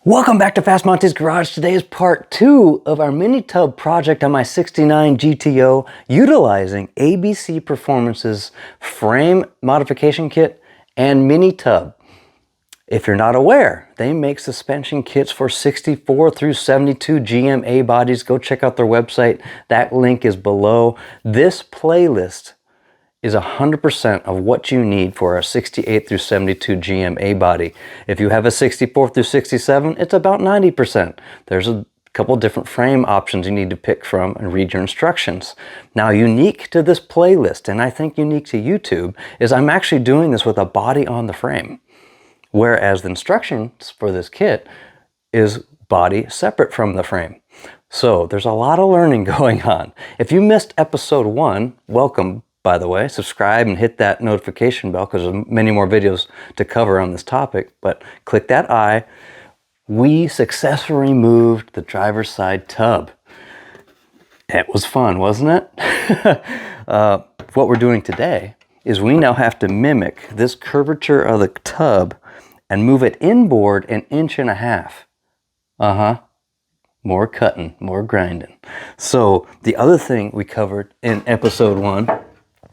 Welcome back to FastMonty's Garage. Today is part 2 of our mini tub project on my 69 GTO utilizing ABC Performance's frame modification kit and mini tub. If you're not aware, they make suspension kits for 64 through 72 GMA bodies. Go check out their website. That link is below. This playlist is 100% of what you need for a 68 through 72 GMA body. If you have a 64 through 67, it's about 90%. There's a couple different frame options you need to pick from and read your instructions. Now, unique to this playlist, and I think unique to YouTube, is I'm actually doing this with a body on the frame, whereas the instructions for this kit is body separate from the frame. So there's a lot of learning going on. If you missed episode 1, welcome. By the way, subscribe and hit that notification bell because there's many more videos to cover on this topic, but click that I. We successfully removed the driver's side tub. It was fun, wasn't it? What we're doing today is we now have to mimic this curvature of the tub and move it inboard 1.5 inches. More cutting, more grinding. So the other thing we covered in episode 1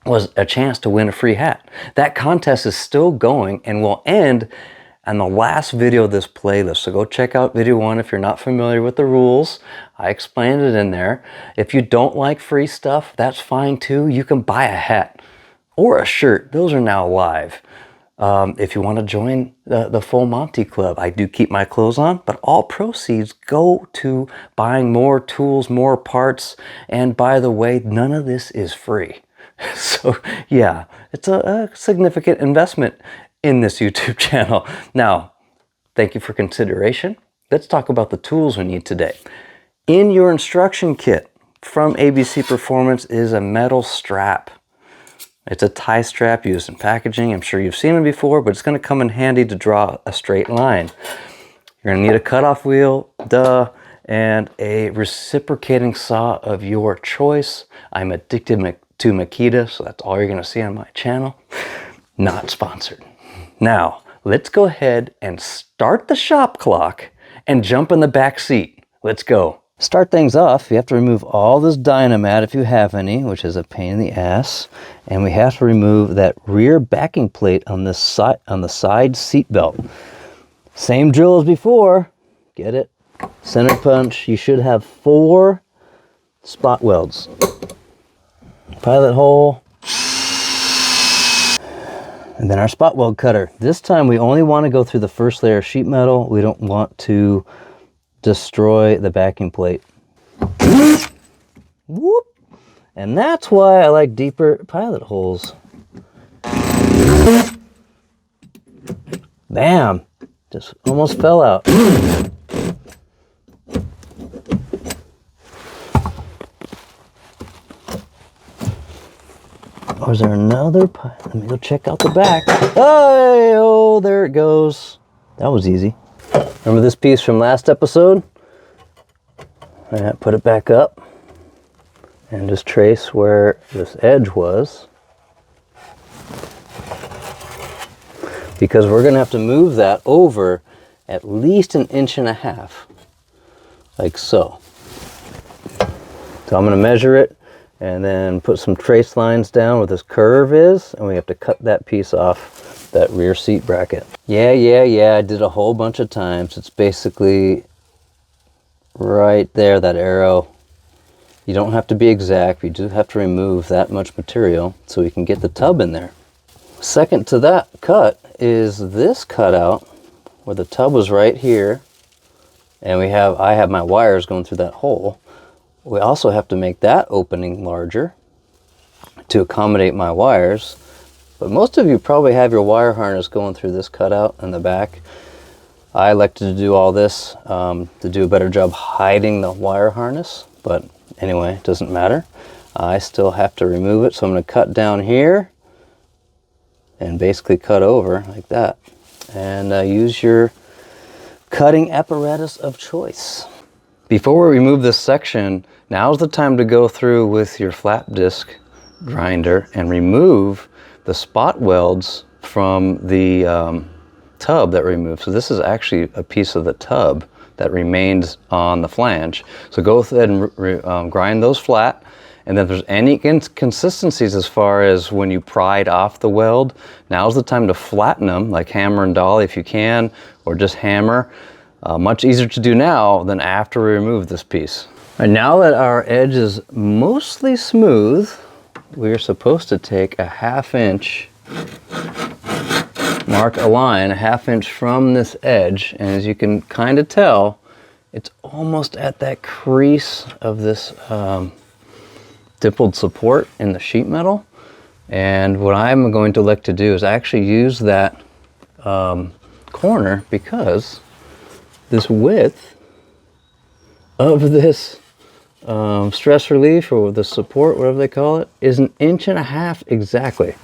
was a chance to win a free hat. That contest is still going and will end on the last video of this playlist. So go check out video 1 if you're not familiar with the rules. I explained it in there. If you don't like free stuff, that's fine too. You can buy a hat or a shirt. Those are now live. If you want to join the full Monty Club, I do keep my clothes on, but all proceeds go to buying more tools, more parts. And by the way, none of this is free. So yeah, it's a significant investment in this YouTube channel. Now, thank you for consideration. Let's talk about the tools we need today. In your instruction kit from ABC Performance is a metal strap. It's a tie strap used in packaging. I'm sure you've seen it before, but it's going to come in handy to draw a straight line. You're going to need a cutoff wheel, and a reciprocating saw of your choice. I'm addicted to Makita, so that's all you're going to see on my channel. Not sponsored. Now, let's go ahead and start the shop clock and jump in the back seat. Let's go. Start things off, you have to remove all this Dynamat if you have any, which is a pain in the ass. And we have to remove that rear backing plate on the side seat belt. Same drill as before. Get it? Center punch. You should have 4 spot welds. Pilot hole, and then our spot weld cutter. This time we only want to go through the first layer of sheet metal. We don't want to destroy the backing plate. Whoop! And that's why I like deeper pilot holes. Bam! Just almost fell out. Or is there another pipe? Let me go check out the back. Oh, there it goes. That was easy. Remember this piece from last episode? Put it back up and just trace where this edge was. Because we're going to have to move that over at least 1.5 inches. Like so. So I'm going to measure it and then put some trace lines down where this curve is, and we have to cut that piece off that rear seat bracket. Yeah, I did a whole bunch of times. It's basically right there, that arrow. You don't have to be exact, you do have to remove that much material so we can get the tub in there. Second to that cut is this cutout where the tub was right here, and I have my wires going through that hole. We also have to make that opening larger to accommodate my wires. But most of you probably have your wire harness going through this cutout in the back. I elected to do all this to do a better job hiding the wire harness. But anyway, it doesn't matter. I still have to remove it. So I'm going to cut down here and basically cut over like that. And use your cutting apparatus of choice. Before we remove this section, now's the time to go through with your flap disc grinder and remove the spot welds from the tub that removed. So this is actually a piece of the tub that remains on the flange. So go ahead and grind those flat. And then if there's any inconsistencies as far as when you pried off the weld, now's the time to flatten them, like hammer and dolly if you can, or just hammer. Much easier to do now than after we remove this piece. And now that our edge is mostly smooth, we're supposed to take a 1/2 inch, mark a line a 1/2 inch from this edge, and as you can kind of tell, it's almost at that crease of this dimpled support in the sheet metal. And what I'm going to like to do is actually use that corner, because this width of this stress relief, or the support, whatever they call it, is 1.5 inches exactly.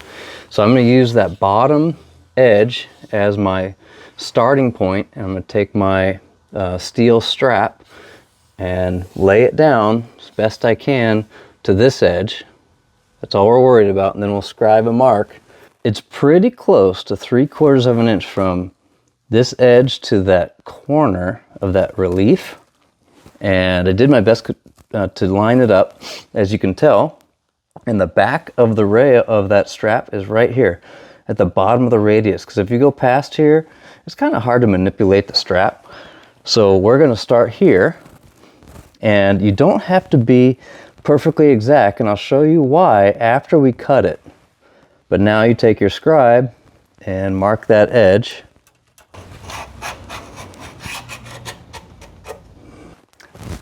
So I'm going to use that bottom edge as my starting point, and I'm going to take my steel strap and lay it down as best I can to this edge. That's all we're worried about, and then we'll scribe a mark. It's pretty close to 3/4 of an inch from this edge to that corner of that relief, and I did my best to line it up. As you can tell, and the back of the rail of that strap is right here at the bottom of the radius, because if you go past here, it's kind of hard to manipulate the strap. So we're going to start here, and you don't have to be perfectly exact, and I'll show you why after we cut it. But now you take your scribe and mark that edge.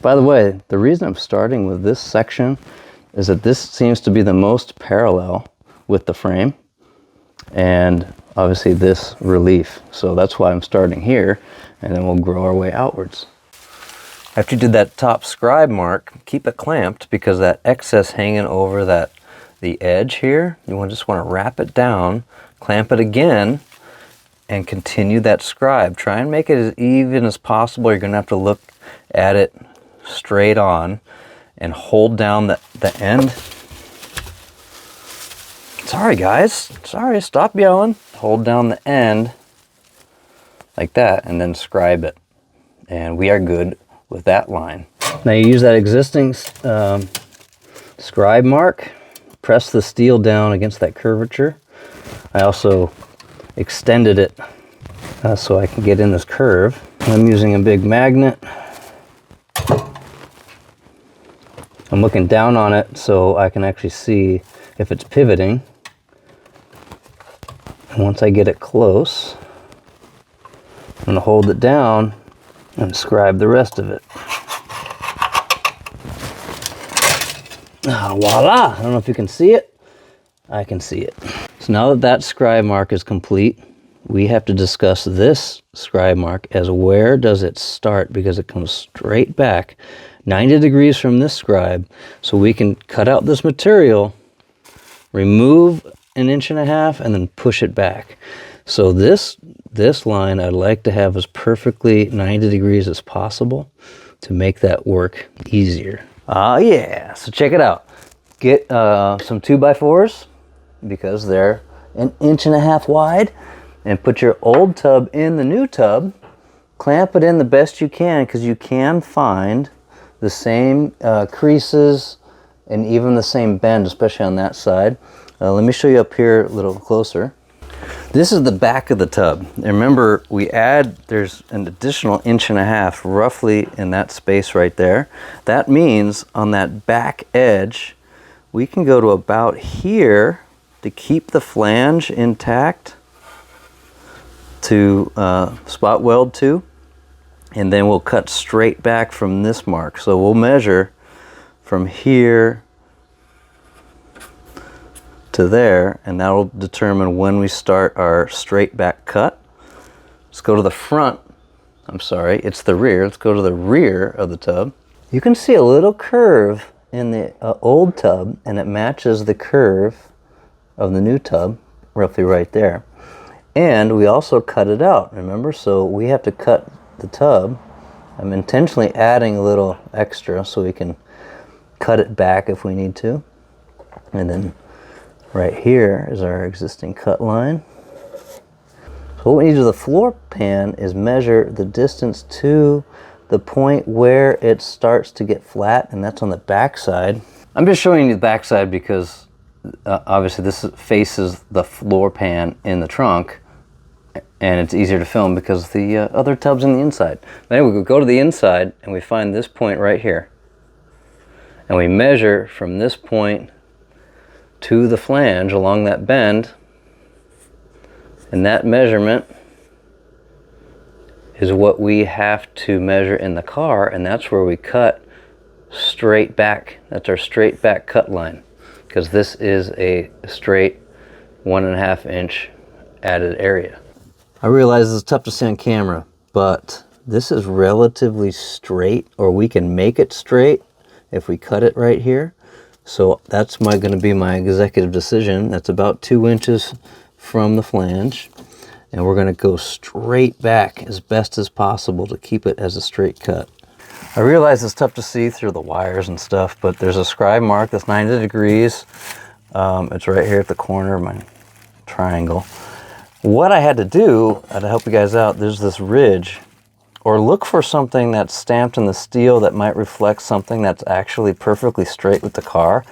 By the way, the reason I'm starting with this section is that this seems to be the most parallel with the frame, and obviously this relief. So that's why I'm starting here, and then we'll grow our way outwards. After you did that top scribe mark, keep it clamped, because that excess hanging over the edge here, you just want to wrap it down, clamp it again, and continue that scribe. Try and make it as even as possible. You're going to have to look at it straight on and hold down the end. Sorry guys, sorry, stop yelling. Hold down the end like that, and then scribe it. And we are good with that line. Now you use that existing scribe mark, press the steel down against that curvature. I also extended it so I can get in this curve. I'm using a big magnet. I'm looking down on it so I can actually see if it's pivoting. And once I get it close, I'm going to hold it down and scribe the rest of it. Voila! I don't know if you can see it. I can see it. So now that that scribe mark is complete, we have to discuss this scribe mark as where does it start, because it comes straight back 90 degrees from this scribe. So we can cut out this material, remove 1.5 inches, and then push it back. So this line I'd like to have as perfectly 90 degrees as possible to make that work easier. Yeah, so check it out. Get some 2x4s, because they're 1.5 inches wide, and put your old tub in the new tub. Clamp it in the best you can, because you can find the same creases and even the same bend, especially on that side. Let me show you up here a little closer. This is the back of the tub. And remember, there's an additional 1.5 inches roughly in that space right there. That means on that back edge, we can go to about here to keep the flange intact to spot weld to. And then we'll cut straight back from this mark. So we'll measure from here to there, and that will determine when we start our straight back cut. Let's go to the front. I'm sorry, it's the rear. Let's go to the rear of the tub. You can see a little curve in the old tub, and it matches the curve of the new tub, roughly right there. And we also cut it out, remember? So we have to cut the tub. I'm intentionally adding a little extra so we can cut it back if we need to. And then right here is our existing cut line. So what we need to do with the floor pan is measure the distance to the point where it starts to get flat, and that's on the back side. I'm just showing you the back side because obviously this faces the floor pan in the trunk, and it's easier to film because the other tub's in the inside. But anyway, we go to the inside and we find this point right here. And we measure from this point to the flange along that bend. And that measurement is what we have to measure in the car, and that's where we cut straight back. That's our straight back cut line, because this is a straight 1.5 inch added area. I realize it's tough to see on camera, but this is relatively straight, or we can make it straight if we cut it right here. So that's going to be my executive decision. That's about 2 inches from the flange, and we're going to go straight back as best as possible to keep it as a straight cut. I realize it's tough to see through the wires and stuff, but there's a scribe mark that's 90 degrees. It's right here at the corner of my triangle. What I had to do to help you guys out, there's this ridge, or look for something that's stamped in the steel that might reflect something that's actually perfectly straight with the car.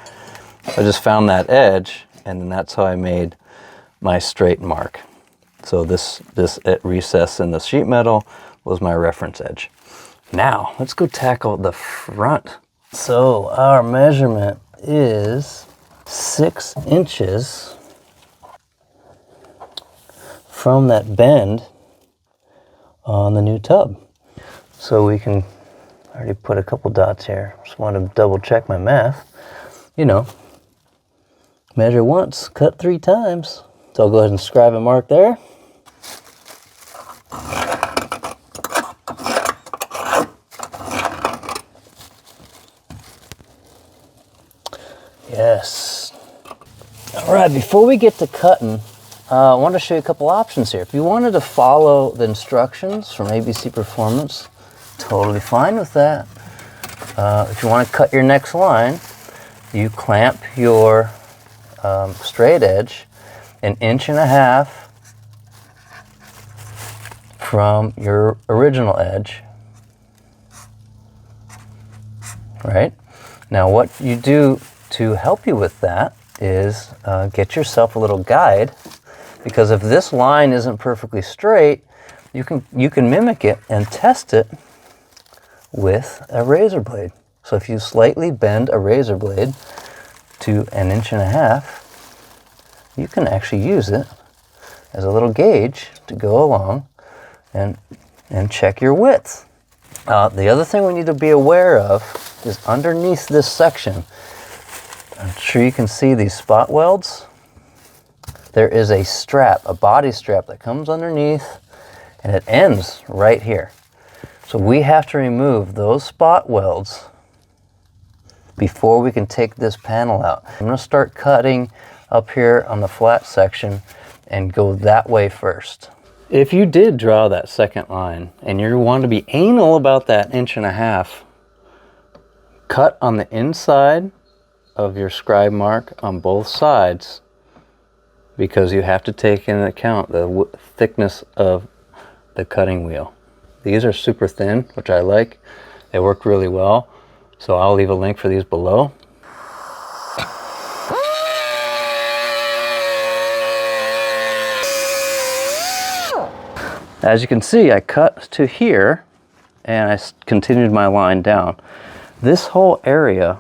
I just found that edge, and then that's how I made my straight mark. So this recess in the sheet metal was my reference edge. Now, let's go tackle the front. So our measurement is 6 inches from that bend on the new tub. So we can already put a couple dots here. Just want to double check my math. You know, measure once, cut 3 times. So I'll go ahead and scribe a mark there. Yes. All right, before we get to cutting, I want to show you a couple options here. If you wanted to follow the instructions from ABC Performance, totally fine with that. If you want to cut your next line, you clamp your straight edge 1.5 inches from your original edge. Right? Now what you do to help you with that is get yourself a little guide, because if this line isn't perfectly straight, you can mimic it and test it with a razor blade. So if you slightly bend a razor blade to 1.5 inches, you can actually use it as a little gauge to go along and check your width. The other thing we need to be aware of is underneath this section, I'm sure you can see these spot welds. There is a strap, a body strap that comes underneath, and it ends right here. So we have to remove those spot welds before we can take this panel out. I'm going to start cutting up here on the flat section and go that way first. If you did draw that second line and you want to be anal about that 1.5 inches, cut on the inside of your scribe mark on both sides, because you have to take into account the thickness of the cutting wheel. These are super thin, which I like. They work really well. So I'll leave a link for these below. As you can see, I cut to here and I continued my line down. This whole area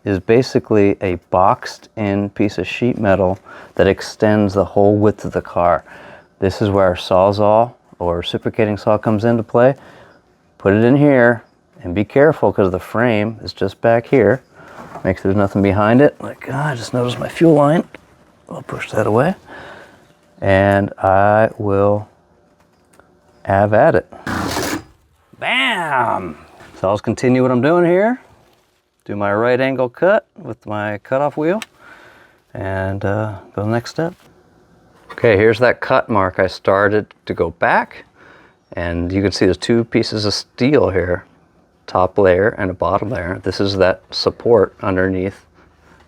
is basically a boxed in piece of sheet metal that extends the whole width of the car. This is where our Sawzall or reciprocating saw comes into play. Put it in here and be careful, because the frame is just back here. Make sure there's nothing behind it. Like, I just noticed my fuel line. I'll push that away. And I will have at it. Bam! So I'll continue what I'm doing here. Do my right angle cut with my cutoff wheel and go to the next step. Okay, here's that cut mark. I started to go back, and you can see there's 2 pieces of steel here, top layer and a bottom layer. This is that support underneath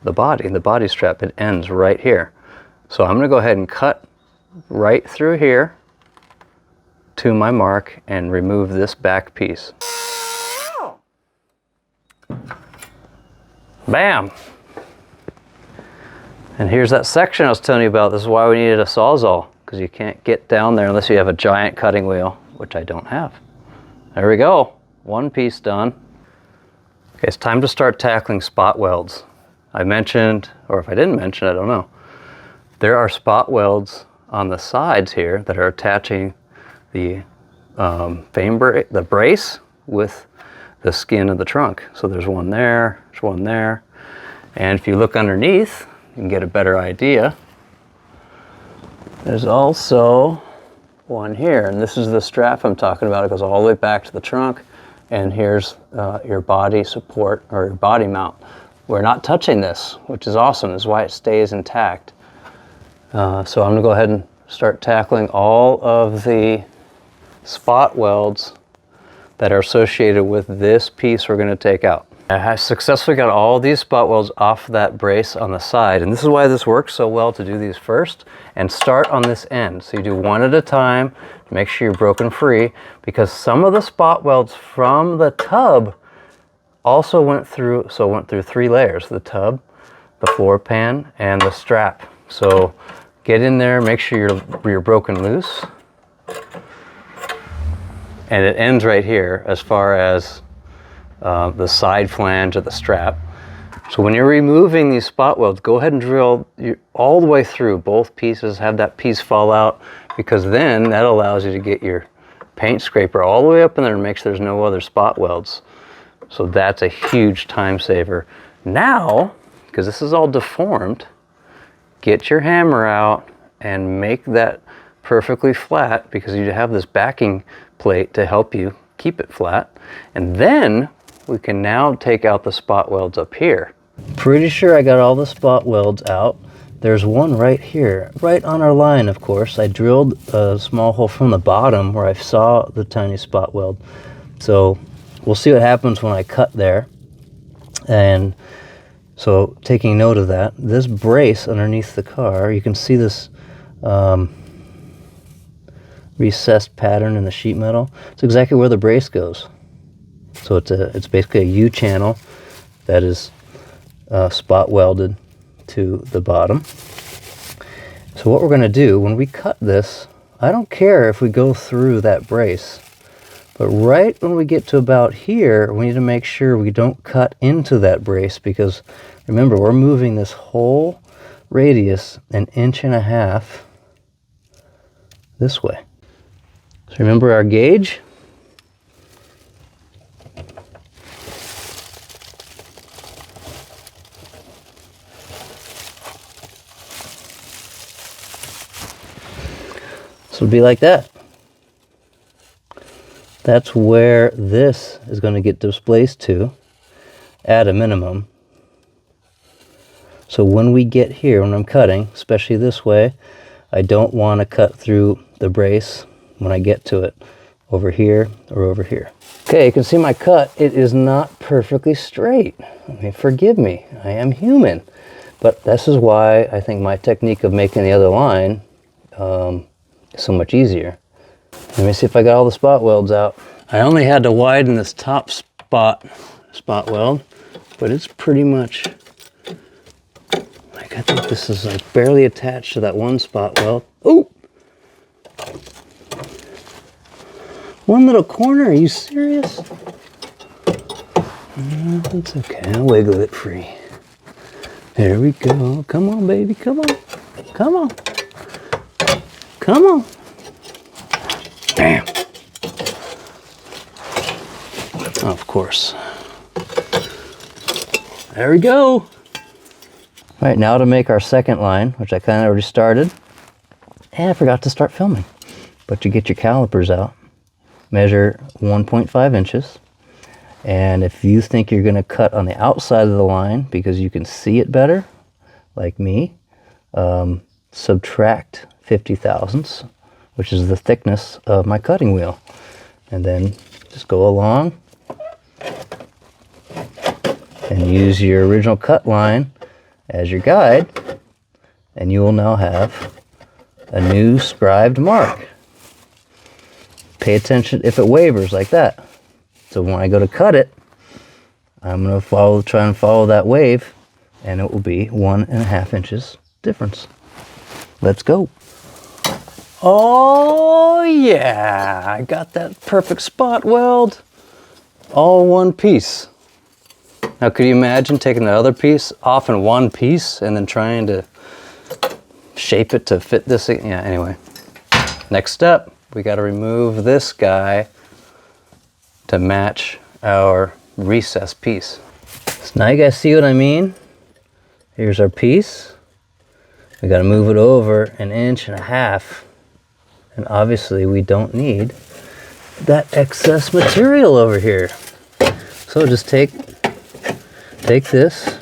the body strap. It ends right here. So I'm going to go ahead and cut right through here to my mark and remove this back piece. Bam! And here's that section I was telling you about. This is why we needed a Sawzall, because you can't get down there unless you have a giant cutting wheel, which I don't have. There we go. One piece done. Okay, it's time to start tackling spot welds. I mentioned, or if I didn't mention, I don't know. There are spot welds on the sides here that are attaching the the brace with the skin of the trunk. So there's one there, there's one there. And if you look underneath, you can get a better idea. There's also one here, and this is the strap I'm talking about. It goes all the way back to the trunk, and here's your body support, or your body mount. We're not touching this, which is awesome. This is why it stays intact. So I'm gonna go ahead and start tackling all of the spot welds that are associated with this piece we're gonna take out. I have successfully got all these spot welds off that brace on the side, and this is why this works so well, to do these first and start on this end. So you do one at a time to make sure you're broken free, because some of the spot welds from the tub also went through 3 layers: the tub, the floor pan, and the strap. So get in there, make sure you're broken loose. And it ends right here as far as the side flange of the strap. So when you're removing these spot welds, go ahead and drill all the way through both pieces, have that piece fall out, because then that allows you to get your paint scraper all the way up in there and make sure there's no other spot welds. So that's a huge time saver. Now, because this is all deformed, get your hammer out and make that perfectly flat, because you have this backing plate to help you keep it flat. And then we can now take out the spot welds up here. Pretty sure I got all the spot welds out. There's one right here, right on our line, of course. I drilled a small hole from the bottom where I saw the tiny spot weld. So we'll see what happens when I cut there. And so taking note of that, this brace underneath the car, you can see this recessed pattern in the sheet metal. It's exactly where the brace goes. So it's basically a U-channel that is spot welded to the bottom. So what we're going to do when we cut this, I don't care if we go through that brace, but right when we get to about here, we need to make sure we don't cut into that brace, because remember, we're moving this whole radius 1.5 inches this way. So remember our gauge? So it'll be like that. That's where this is going to get displaced to at a minimum. So when we get here, when I'm cutting, especially this way, I don't want to cut through the brace when I get to it, over here or over here. Okay, you can see my cut. It is not perfectly straight. I mean, forgive me, I am human. But this is why I think my technique of making the other line is so much easier. Let me see if I got all the spot welds out. I only had to widen this top spot weld, but it's pretty much, like, I think this is like barely attached to that one spot weld. Oh! One little corner, are you serious? It's okay, I'll wiggle it free. There we go. Come on, baby, come on. Come on. Come on. Bam. Of course. There we go. All right, now to make our second line, which I kind of already started. And I forgot to start filming. But you get your calipers out. Measure 1.5 inches. And if you think you're going to cut on the outside of the line because you can see it better, like me, subtract 50 thousandths, which is the thickness of my cutting wheel. And then just go along and use your original cut line as your guide, and you will now have a new scribed mark. pay attention if it wavers like that. So when I go to cut it, I'm going to try and follow that wave, and it will be 1.5 inches difference. Let's go. Oh yeah, I got that perfect spot weld. All one piece. Now could you imagine taking the other piece off in one piece and then trying to shape it to fit this? Yeah, anyway. Next step, we got to remove this guy to match our recessed piece. So now you guys see what I mean? Here's our piece. We got to move it over 1.5 inches. And obviously we don't need that excess material over here. So just take this,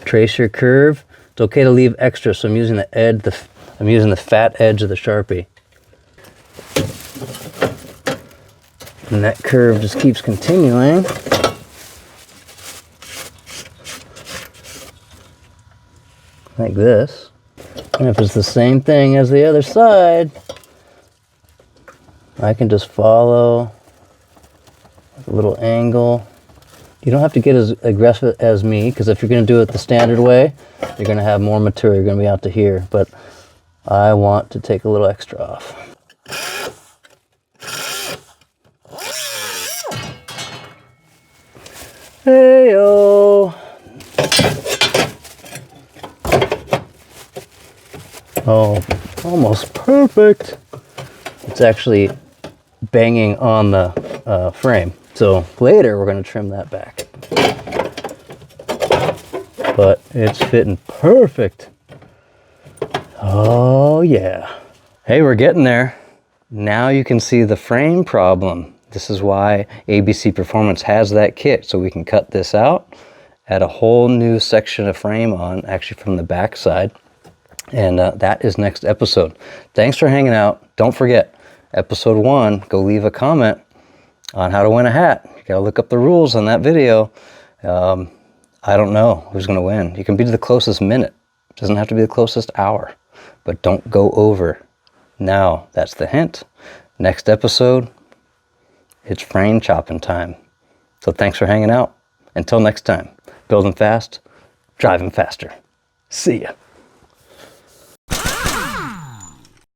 trace your curve. It's okay to leave extra, so I'm using the edge, I'm using the fat edge of the Sharpie. And that curve just keeps continuing. Like this. And if it's the same thing as the other side, I can just follow a little angle. You don't have to get as aggressive as me, because if you're going to do it the standard way, you're going to have more material. You're going to be out to here. But I want to take a little extra off. Hey-o! Oh, almost perfect. It's actually banging on the frame. So later we're going to trim that back. But it's fitting perfect. Oh yeah. Hey, we're getting there. Now you can see the frame problem. This is why ABC Performance has that kit, so we can cut this out, add a whole new section of frame on, actually from the back side. And that is next episode. Thanks for hanging out. Don't forget, episode 1, go leave a comment on how to win a hat. You gotta look up the rules on that video. I don't know who's gonna win. You can be to the closest minute. It doesn't have to be the closest hour, but don't go over. Now, that's the hint. Next episode, it's frame chopping time. So thanks for hanging out. Until next time, building fast, driving faster. See ya.